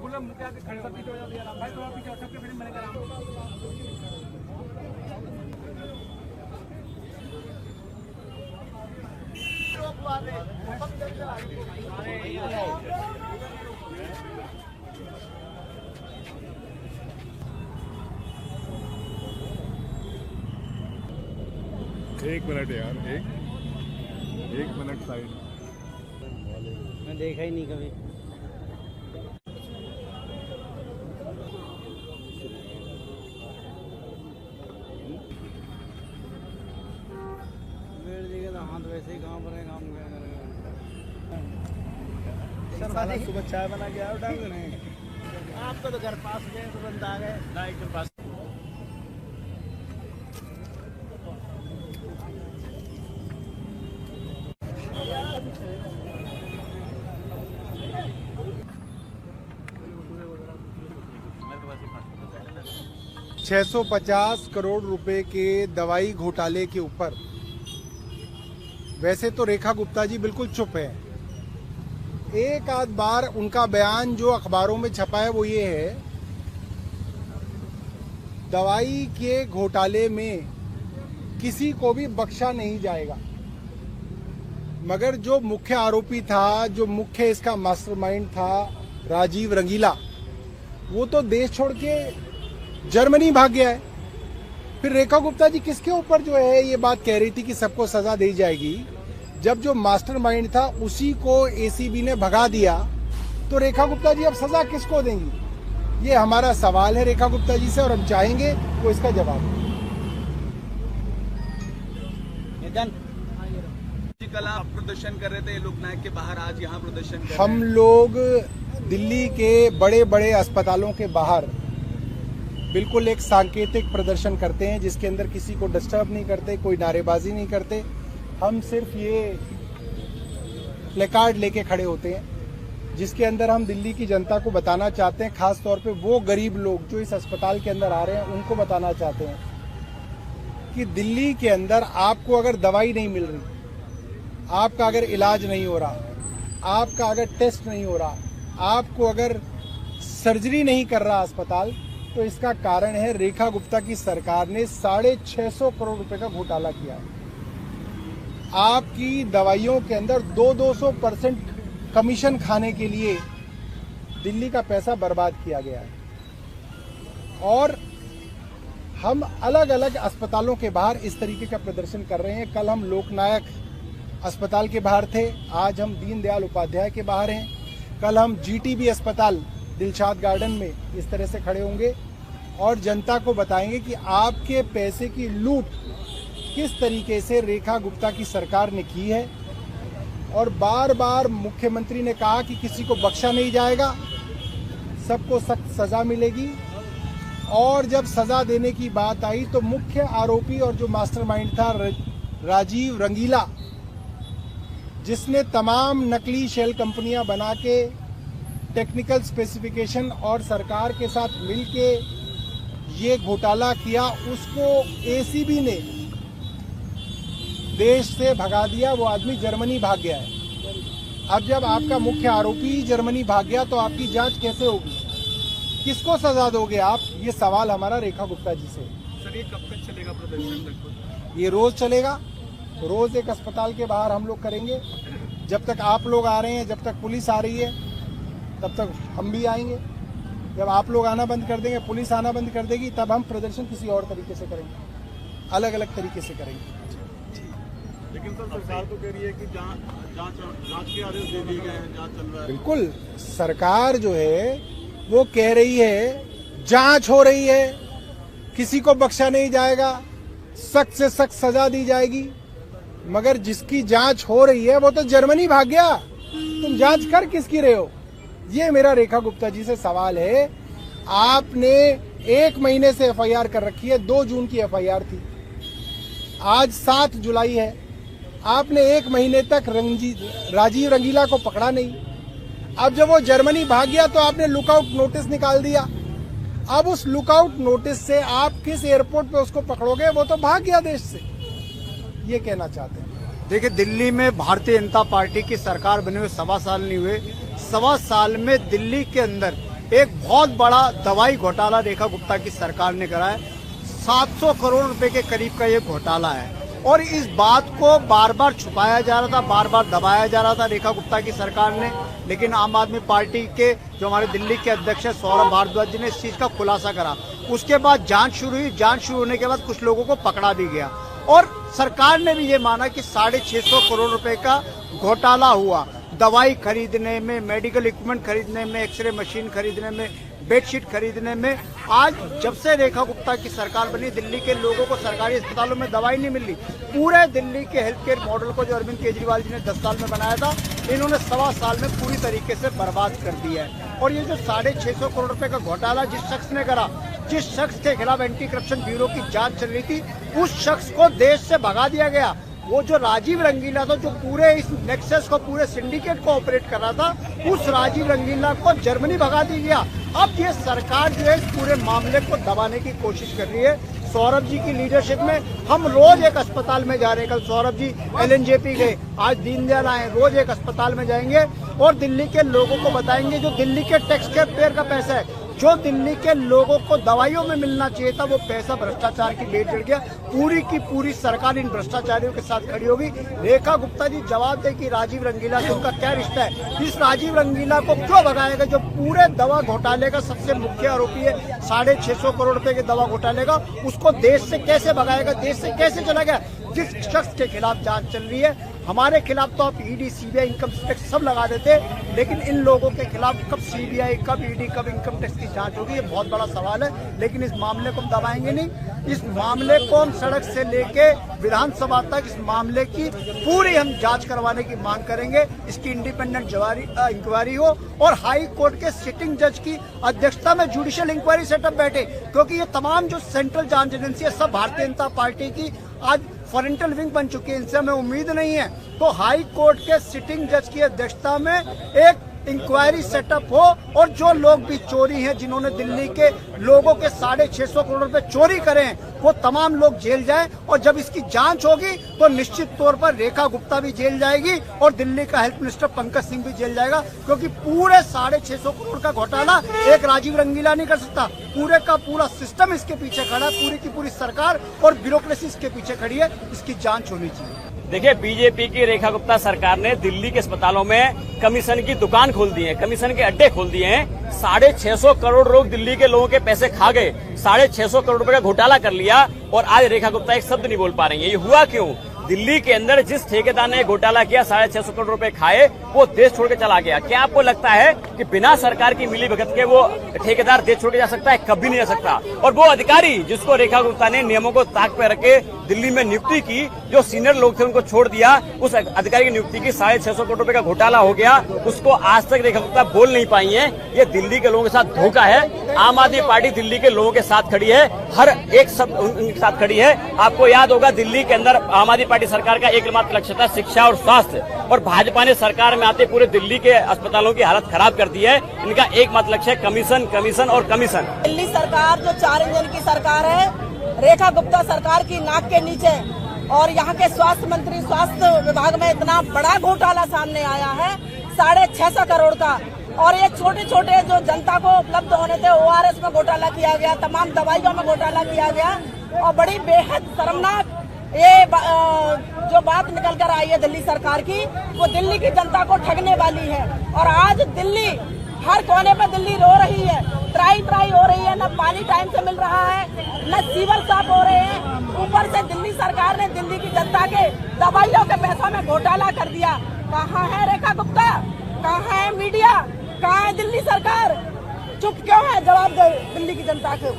बोला मुझे आके खड़े सब पीछे हो जाते यार भाई, थोड़ा पीछे सबके फिर मैंने करा। एक मिनट यार, एक मिनट साइड। मैं देखा ही नहीं कभी। हाथ वैसे ही कहाँ पर है, काम क्या करेगा। सुबह चाय बना के आओ डाल देने। आपका तो घर पास गए तो बंदा आ गए लाइट के पास। ₹650 करोड़ रुपए के दवाई घोटाले के ऊपर वैसे तो रेखा गुप्ता जी बिल्कुल चुप है। एक आध बार उनका बयान जो अखबारों में छपा है वो ये है, दवाई के घोटाले में किसी को भी बख्शा नहीं जाएगा। मगर जो मुख्य आरोपी था, जो मुख्य इसका मास्टरमाइंड था, राजीव रंगीला, वो तो देश छोड़ के जर्मनी भाग गया है। फिर रेखा गुप्ता जी किसके ऊपर जो है ये बात कह रही थी कि सबको सजा दी जाएगी, जब जो मास्टरमाइंड था उसी को एसीबी ने भगा दिया, तो रेखा गुप्ता जी अब सजा किसको देंगी? ये हमारा सवाल है रेखा गुप्ता जी से, और हम चाहेंगे वो इसका जवाब दें। कल आप प्रदर्शन कर रहे थे लोकनायक के बाहर, आज यहाँ प्रदर्शन कर रहे हैं। हम लोग दिल्ली के बड़े बड़े अस्पतालों के बाहर बिल्कुल एक सांकेतिक प्रदर्शन करते हैं, जिसके अंदर किसी को डिस्टर्ब नहीं करते, कोई नारेबाजी नहीं करते। हम सिर्फ ये प्लेकार्ड लेके खड़े होते हैं, जिसके अंदर हम दिल्ली की जनता को बताना चाहते हैं, खास तौर पे वो गरीब लोग जो इस अस्पताल के अंदर आ रहे हैं, उनको बताना चाहते हैं कि दिल्ली के अंदर आपको अगर दवाई नहीं मिल रही, आपका अगर इलाज नहीं हो रहा, आपका अगर टेस्ट नहीं हो रहा, आपको अगर सर्जरी नहीं कर रहा अस्पताल, तो इसका कारण है रेखा गुप्ता की सरकार ने 650 करोड़ रुपए का घोटाला किया है। आपकी दवाइयों के अंदर 200% कमीशन खाने के लिए दिल्ली का पैसा बर्बाद किया गया है। और हम अलग अलग अस्पतालों के बाहर इस तरीके का प्रदर्शन कर रहे हैं। कल हम लोकनायक अस्पताल के बाहर थे, आज हम दीनदयाल उपाध्याय के बाहर हैं, कल हम जीटीबी अस्पताल दिलशाद गार्डन में इस तरह से खड़े होंगे और जनता को बताएंगे कि आपके पैसे की लूट किस तरीके से रेखा गुप्ता की सरकार ने की है। और बार बार मुख्यमंत्री ने कहा कि किसी को बख्शा नहीं जाएगा, सबको सख्त सजा मिलेगी। और जब सजा देने की बात आई तो मुख्य आरोपी और जो मास्टरमाइंड था राजीव रंगीला, जिसने तमाम नकली शेल कंपनियां बना के टेक्निकल स्पेसिफिकेशन और सरकार के साथ मिलके ये घोटाला किया, उसको एसीबी ने देश से भगा दिया। वो आदमी जर्मनी भाग गया है। अब जब आपका मुख्य आरोपी जर्मनी भाग गया तो आपकी जांच कैसे होगी? किसको सजा दोगे आप? ये सवाल हमारा रेखा गुप्ता जी से। सर ये कब तक चलेगा प्रदर्शन? ये रोज चलेगा, रोज एक अस्पताल के बाहर हम लोग करेंगे। जब तक आप लोग आ रहे हैं, जब तक पुलिस आ रही है, तब तक हम भी आएंगे। जब आप लोग आना बंद कर देंगे, पुलिस आना बंद कर देगी, तब हम प्रदर्शन किसी और तरीके से करेंगे, अलग अलग तरीके से करेंगे। लेकिन सर सरकार तो कह रही है कि जांच के आदेश दे दिए गए हैं, जांच चल रहा है। बिल्कुल, सरकार जो है वो कह रही है जांच हो रही है, किसी को बख्शा नहीं जाएगा, सख्त से सख्त सजा दी जाएगी। मगर जिसकी जांच हो रही है वो तो जर्मनी भाग गया, तुम जांच कर किसकी रहे हो? ये मेरा रेखा गुप्ता जी से सवाल है। आपने 1 महीने से एफआईआर कर रखी है, 2 जून की एफआईआर थी, आज 7 जुलाई है। आपने 1 महीने तक राजीव रंगीला को पकड़ा नहीं। अब जब वो जर्मनी भाग गया तो आपने लुकआउट नोटिस निकाल दिया। अब उस लुकआउट नोटिस से आप किस एयरपोर्ट पे उसको पकड़ोगे? वो तो भाग गया देश से। ये कहना चाहते हैं। देखिए, दिल्ली में भारतीय जनता पार्टी की सरकार बने हुए 1.25 साल नहीं हुए। 1.25 साल में दिल्ली के अंदर एक बहुत बड़ा दवाई घोटाला रेखा गुप्ता की सरकार ने करा है। 700 करोड़ रुपए के करीब का ये घोटाला है और इस बात को बार बार छुपाया जा रहा था, बार बार दबाया जा रहा था रेखा गुप्ता की सरकार ने। लेकिन आम आदमी पार्टी के जो हमारे दिल्ली के अध्यक्ष है सौरभ भारद्वाज जी ने इस चीज का खुलासा करा। उसके बाद जांच शुरू हुई। जांच शुरू होने के बाद कुछ लोगों को पकड़ा भी गया और सरकार ने भी ये माना कि 650 करोड़ रुपए का घोटाला हुआ। दवाई खरीदने में, मेडिकल इक्विपमेंट खरीदने में, एक्सरे मशीन खरीदने में, बेडशीट खरीदने में। आज जब से रेखा गुप्ता की सरकार बनी, दिल्ली के लोगों को सरकारी अस्पतालों में दवाई नहीं मिल रही। पूरे दिल्ली के हेल्थ केयर मॉडल को जो अरविंद केजरीवाल जी ने 10 साल में बनाया था, इन्होंने 1.25 साल में पूरी तरीके से बर्बाद कर दिया है। और ये जो 650 करोड़ रुपए का घोटाला जिस शख्स ने करा, जिस शख्स के खिलाफ एंटी करप्शन ब्यूरो की जांच चल रही थी, उस शख्स को देश से भगा दिया गया। वो जो राजीव रंगीला था, जो पूरे इस नेक्सस को, पूरे सिंडिकेट को ऑपरेट कर रहा था, उस राजीव रंगीला को जर्मनी भगा दी गया। अब ये सरकार जो है इस पूरे मामले को दबाने की कोशिश कर रही है। सौरभ जी की लीडरशिप में हम रोज एक अस्पताल में जा रहे हैं। कल सौरभ जी LNJP गए, आज दीनदयाल आए। रोज एक अस्पताल में जाएंगे और दिल्ली के लोगों को बताएंगे जो दिल्ली के टैक्स पेयर का पैसा है, जो दिल्ली के लोगों को दवाइयों में मिलना चाहिए था, वो पैसा भ्रष्टाचार की भेंट चढ़ गया। पूरी की पूरी सरकार इन भ्रष्टाचारियों के साथ खड़ी होगी। रेखा गुप्ता जी जवाब दे कि राजीव रंगीला से उनका क्या रिश्ता है, इस राजीव रंगीला को क्यों भगाएगा जो पूरे दवा घोटाले का सबसे मुख्य आरोपी है। 650 करोड़ रुपए के दवा घोटाले का, उसको देश से कैसे भगाएगा, देश से कैसे चला गया। जिस शख्स के खिलाफ जांच चल रही है, हमारे खिलाफ तो आप ED, CBI, इनकम टैक्स सब लगा देते, लेकिन इन लोगों के खिलाफ कब CBI, कब ED, कब इनकम टैक्स की जांच होगी, ये बहुत बड़ा सवाल है। लेकिन इस मामले को हम दबाएंगे नहीं। इस मामले को हम सड़क से लेके विधानसभा तक इस मामले की पूरी हम जांच करवाने की मांग करेंगे। इसकी इंडिपेंडेंट इंक्वायरी हो और हाई कोर्ट के सिटिंग जज की अध्यक्षता में जुडिशियल इंक्वायरी सेटअप बैठे, क्योंकि ये तमाम जो सेंट्रल जांच एजेंसी है सब भारतीय जनता पार्टी की आज फॉरेंटल विंग बन चुकी है। इनसे हमें उम्मीद नहीं है। तो हाई कोर्ट के सिटिंग जज की अध्यक्षता में एक इंक्वायरी सेटअप हो और जो लोग भी चोरी हैं, जिन्होंने दिल्ली के लोगों के 650 करोड़ रुपए चोरी करे हैं, वो तमाम लोग जेल जाएं। और जब इसकी जांच होगी तो निश्चित तौर पर रेखा गुप्ता भी जेल जाएगी और दिल्ली का हेल्थ मिनिस्टर पंकज सिंह भी जेल जाएगा, क्योंकि पूरे 650 करोड़ का घोटाला एक राजीव रंगीला नहीं कर सकता। पूरे का पूरा सिस्टम इसके पीछे खड़ा है, पूरी की पूरी सरकार और ब्यूरोक्रेसी इसके पीछे खड़ी है। इसकी जांच होनी चाहिए। देखिए, बीजेपी की रेखा गुप्ता सरकार ने दिल्ली के अस्पतालों में कमीशन की दुकान खोल दी है, कमीशन के अड्डे खोल दिए हैं। 650 करोड़ लोग दिल्ली के लोगों के पैसे खा गए, 650 करोड़ रुपए का घोटाला कर लिया और आज रेखा गुप्ता एक शब्द नहीं बोल पा रही है। ये हुआ क्यों? दिल्ली के अंदर जिस ठेकेदार ने घोटाला किया, 650 करोड़ रुपए खाए, वो देश छोड़ के चला गया। क्या आपको लगता है कि बिना सरकार की मिलीभगत के वो ठेकेदार देश छोड़ के जा सकता है? कभी नहीं जा सकता। और वो अधिकारी जिसको रेखा गुप्ता ने नियमों को ताक पे रखे दिल्ली में नियुक्ति की, जो सीनियर लोग थे उनको छोड़ दिया, उस अधिकारी की नियुक्ति की 650 करोड़ रुपए का घोटाला हो गया, उसको आज तक रेखा गुप्ता बोल नहीं पाई है। ये दिल्ली के लोगों के साथ धोखा है। आम आदमी पार्टी दिल्ली के लोगों के साथ खड़ी है, हर एक सब उनके साथ खड़ी है। आपको याद होगा दिल्ली के अंदर आम आदमी पार्टी सरकार का एकमात्र लक्ष्य था शिक्षा और स्वास्थ्य, और भाजपा ने सरकार में आते पूरे दिल्ली के अस्पतालों की हालत खराब कर दी है। इनका एकमात्र लक्ष्य है कमीशन, कमीशन और कमीशन। दिल्ली सरकार जो 4 इंजन की सरकार है, रेखा गुप्ता सरकार की नाक के नीचे, और यहाँ के स्वास्थ्य मंत्री स्वास्थ्य विभाग में इतना बड़ा घोटाला सामने आया है 650 करोड़ का। और ये छोटे छोटे जो जनता को उपलब्ध होने थे, ORS में घोटाला किया गया, तमाम दवाइयों में घोटाला किया गया, और बड़ी बेहद शर्मनाक ये जो बात निकल कर आई है दिल्ली सरकार की, वो दिल्ली की जनता को ठगने वाली है। और आज दिल्ली हर कोने पर दिल्ली रो रही है, त्राई हो रही है, न पानी टाइम से मिल रहा है, न सीवर साफ हो रहे हैं। ऊपर से दिल्ली सरकार ने दिल्ली की जनता के दवाइयों के पैसों में घोटाला कर दिया। कहाँ है रेखा गुप्ता? कहाँ है मीडिया? कहाँ है दिल्ली सरकार? चुप क्यों है? जवाब दे दिल्ली की जनता को।